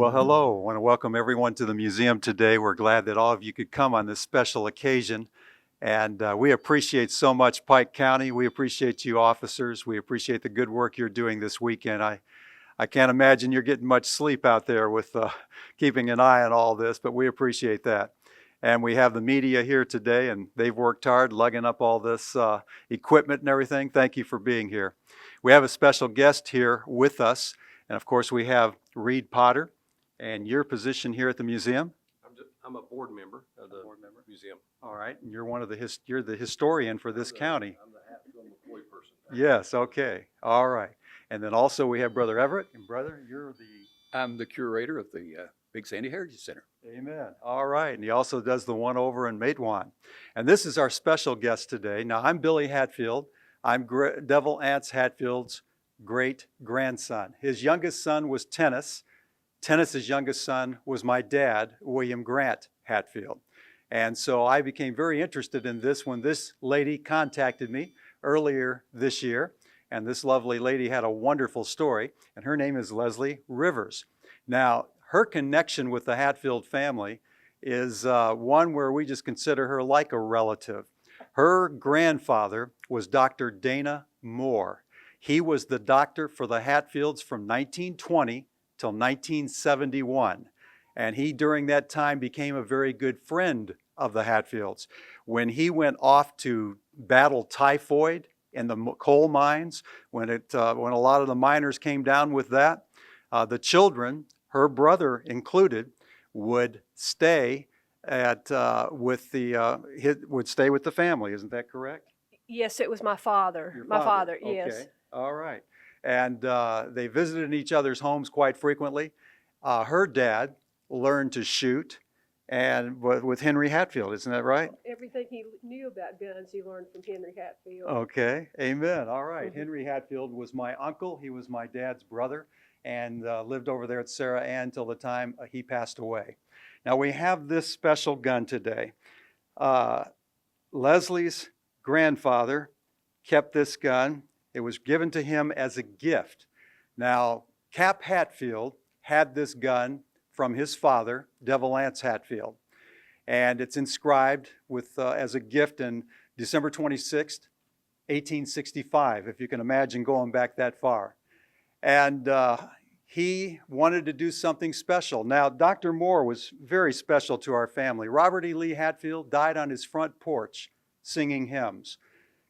Well, hello. I want to welcome everyone to the museum today. We're glad that all of you could come on this special occasion. And we appreciate so much Pike County. We appreciate you officers. We appreciate the good work you're doing this weekend. I can't imagine you're getting much sleep out there with keeping an eye on all this, but we appreciate that. And we have the media here today, and they've worked hard lugging up all this equipment and everything. Thank you for being here. We have a special guest here with us. And of course, we have Reed Potter. And your position here at the museum? I'm a board member of the museum. All right, and you're one of you're the historian for this county. I'm the Hatfield employee person. Yes, okay, all right. And then also we have Brother Everett, and brother, you're I'm the curator of the Big Sandy Heritage Center. Amen. All right, and he also does the one over in Matewan. And this is our special guest today. Now, I'm Billy Hatfield. I'm Devil Anse Hatfield's great grandson. His youngest son was Tennis. Tennis's youngest son was my dad, William Grant Hatfield. And so I became very interested in this when this lady contacted me earlier this year. And this lovely lady had a wonderful story, and her name is Leslie Rivers. Now, her connection with the Hatfield family is one where we just consider her like a relative. Her grandfather was Dr. Dana Moore. He was the doctor for the Hatfields from 1920 till 1971. And he, during that time, became a very good friend of the Hatfields. When he went off to battle typhoid in the coal mines, when a lot of the miners came down with that, the children, her brother included, would stay with the family. Isn't that correct? Yes, it was my father. Your my father, yes. Okay. All right. And they visited each other's homes quite frequently. Her dad learned to shoot and with Henry Hatfield, isn't that right? Everything he knew about guns, he learned from Henry Hatfield. Okay, amen. All right. Henry Hatfield was my uncle. He was my dad's brother and lived over there at Sarah Ann till the time he passed away. Now we have this special gun today. Leslie's grandfather kept this gun. It was given to him as a gift. Now, Cap Hatfield had this gun from his father, Devil Anse Hatfield. And it's inscribed as a gift in December 26th, 1865, if you can imagine going back that far. And he wanted to do something special. Now, Dr. Moore was very special to our family. Robert E. Lee Hatfield died on his front porch singing hymns.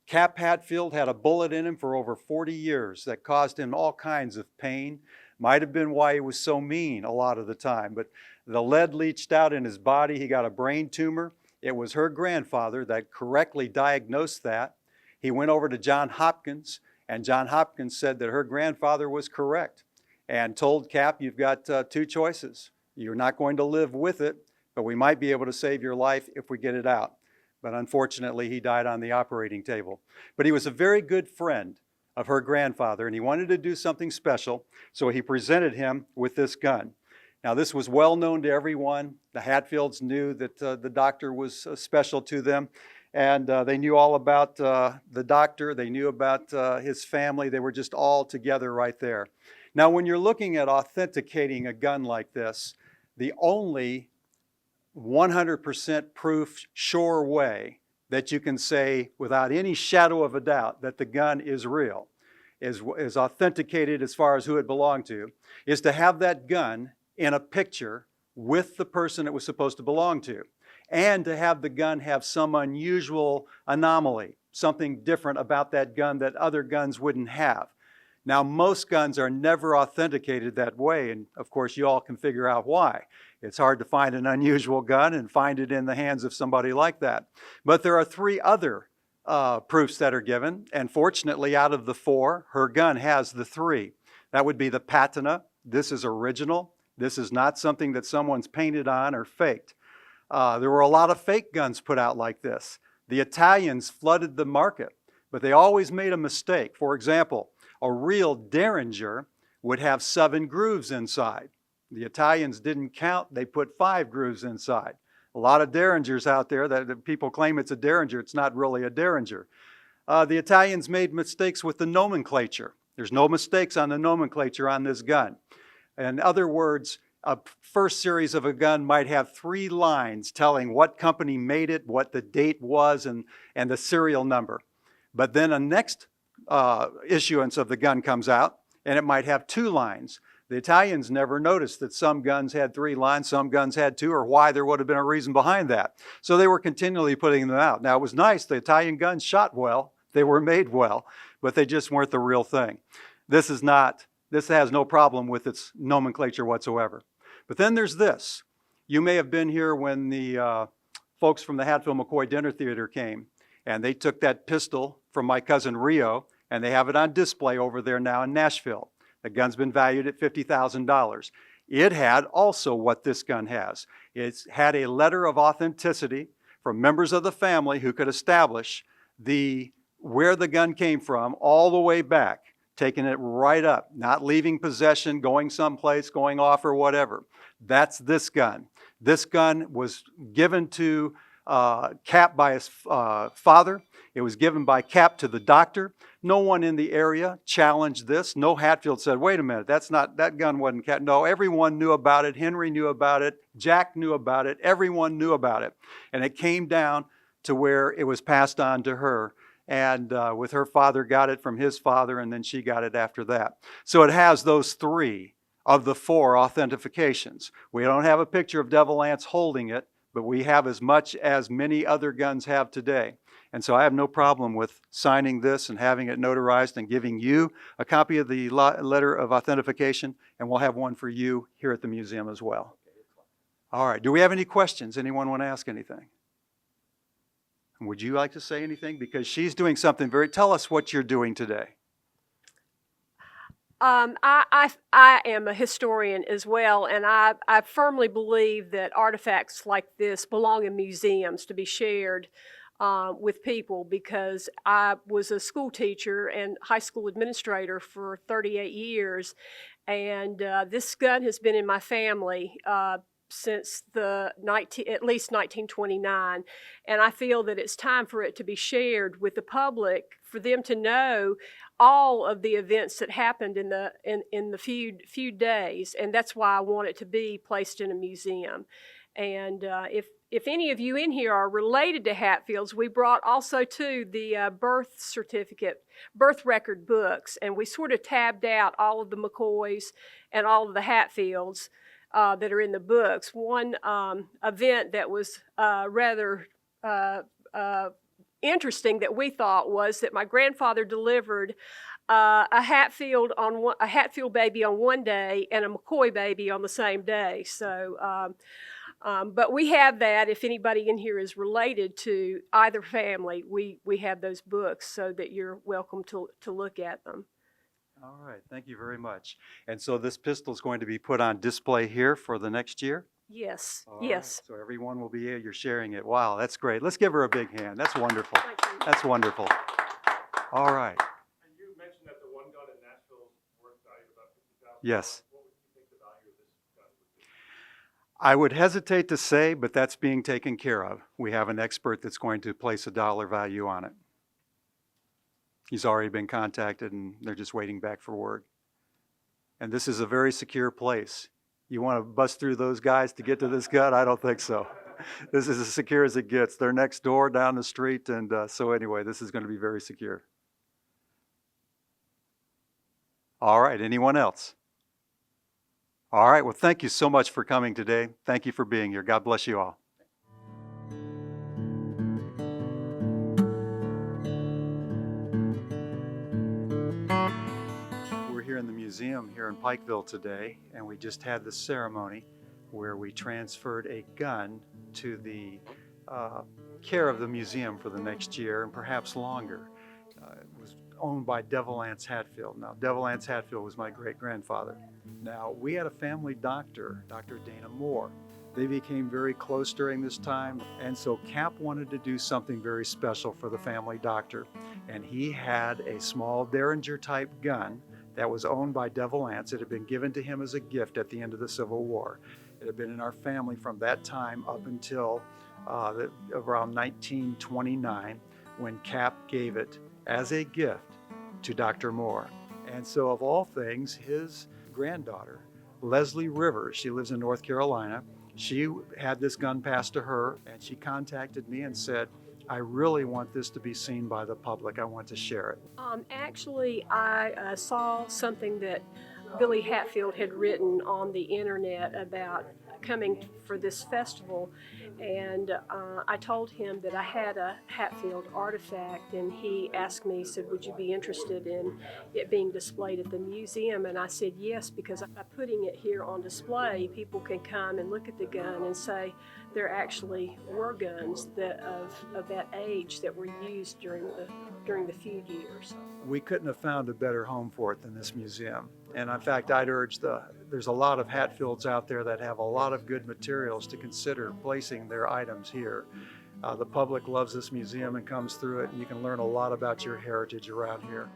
Cap Hatfield had a bullet in him for over 40 years that caused him all kinds of pain. Might have been why he was so mean a lot of the time, but the lead leached out in his body. He got a brain tumor. It was her grandfather that correctly diagnosed that. He went over to John Hopkins, and John Hopkins said that her grandfather was correct and told Cap, you've got two choices. You're not going to live with it, but we might be able to save your life if we get it out. But unfortunately, he died on the operating table. But he was a very good friend of her grandfather, and he wanted to do something special, so he presented him with this gun. Now, this was well known to everyone. The Hatfields knew that the doctor was special to them, and they knew all about the doctor. They knew about his family. They were just all together right there. Now, when you're looking at authenticating a gun like this, the only 100% proof, sure way that you can say without any shadow of a doubt that the gun is real, is authenticated as far as who it belonged to, is to have that gun in a picture with the person it was supposed to belong to, and to have the gun have some unusual anomaly, something different about that gun that other guns wouldn't have. Now, most guns are never authenticated that way, and of course you all can figure out why. It's hard to find an unusual gun and find it in the hands of somebody like that. But there are three other proofs that are given, and fortunately out of the four, her gun has the three. That would be the patina. This is original. This is not something that someone's painted on or faked. There were a lot of fake guns put out like this. The Italians flooded the market, but they always made a mistake. For example, a real Derringer would have 7 grooves inside. The Italians didn't count, they put 5 grooves inside. A lot of Derringers out there that people claim it's a Derringer, it's not really a Derringer. The Italians made mistakes with the nomenclature. There's no mistakes on the nomenclature on this gun. In other words, a first series of a gun might have 3 lines telling what company made it, what the date was, and the serial number. But then a next issuance of the gun comes out, and it might have 2 lines. The Italians never noticed that some guns had 3 lines, some guns had 2, or why there would have been a reason behind that. So they were continually putting them out. Now, it was nice. The Italian guns shot well. They were made well, but they just weren't the real thing. This has no problem with its nomenclature whatsoever. But then there's this. You may have been here when the folks from the Hatfield McCoy Dinner Theater came, and they took that pistol from my cousin Rio, and they have it on display over there now in Nashville. The gun's been valued at $50,000. It had also what this gun has. It's had a letter of authenticity from members of the family who could establish where the gun came from all the way back, taking it right up, not leaving possession, going someplace, going off or whatever. That's this gun. This gun was given to Cap by his father. It was given by Cap to the doctor. No one in the area challenged this. No Hatfield said, wait a minute, that gun wasn't Cap. No, everyone knew about it. Henry knew about it. Jack knew about it. Everyone knew about it. And it came down to where it was passed on to her. And with her father got it from his father, and then she got it after that. So it has those 3 of the 4 authentications. We don't have a picture of Devil Anse holding it, but we have as much as many other guns have today. And so I have no problem with signing this and having it notarized and giving you a copy of the letter of authentication, and we'll have one for you here at the museum as well. All right, do we have any questions? Anyone want to ask anything? Would you like to say anything? Because she's doing something tell us what you're doing today. I am a historian as well, and I firmly believe that artifacts like this belong in museums to be shared with people, because I was a school teacher and high school administrator for 38 years, and this gun has been in my family since at least 1929, and I feel that it's time for it to be shared with the public, for them to know all of the events that happened in the few days, and that's why I want it to be placed in a museum. And if any of you in here are related to Hatfields, we brought also too the birth record books, and we sort of tabbed out all of the McCoys and all of the Hatfields that are in the books. One event that was rather interesting that we thought was that my grandfather delivered a Hatfield baby on one day and a McCoy baby on the same day. So, but we have that. If anybody in here is related to either family, we have those books so that you're welcome to look at them. All right, thank you very much. And so this pistol is going to be put on display here for the next year? Yes, All yes. right, so everyone will be here, you're sharing it. Wow, that's great. Let's give her a big hand. That's wonderful. Thank you. That's wonderful. All right. And you mentioned that the one gun in Nashville is worth valued about $50,000. Yes. What would you think the value of this gun would be? I would hesitate to say, but that's being taken care of. We have an expert that's going to place a dollar value on it. He's already been contacted, and they're just waiting back for word. And this is a very secure place. You want to bust through those guys to get to this gun? I don't think so. This is as secure as it gets. They're next door down the street, and so anyway, this is going to be very secure. All right, anyone else? All right, well, thank you so much for coming today. Thank you for being here. God bless you all. We're here in the museum here in Pikeville today, and we just had the ceremony where we transferred a gun to the care of the museum for the next year and perhaps longer. It was owned by Devil Anse Hatfield. Now, Devil Anse Hatfield was my great-grandfather. Now, we had a family doctor, Dr. Dana Moore. They became very close during this time, and so Cap wanted to do something very special for the family doctor, and he had a small Derringer-type gun that was owned by Devil Anse. It had been given to him as a gift at the end of the Civil War. It had been in our family from that time up until around 1929, when Cap gave it as a gift to Dr. Moore. And so of all things, his granddaughter Leslie Rivers. She lives in North Carolina. She had this gun passed to her, and she contacted me and said, I really want this to be seen by the public. I want to share it. Actually, I saw something that Billy Hatfield had written on the internet about coming for this festival, and I told him that I had a Hatfield artifact, and he asked me, he said, would you be interested in it being displayed at the museum? And I said yes, because by putting it here on display, people can come and look at the gun and say there actually were guns that of that age that were used during the feud years. We couldn't have found a better home for it than this museum. And in fact, I'd urge there's a lot of Hatfields out there that have a lot of good materials to consider placing their items here. The public loves this museum and comes through it, and you can learn a lot about your heritage around here.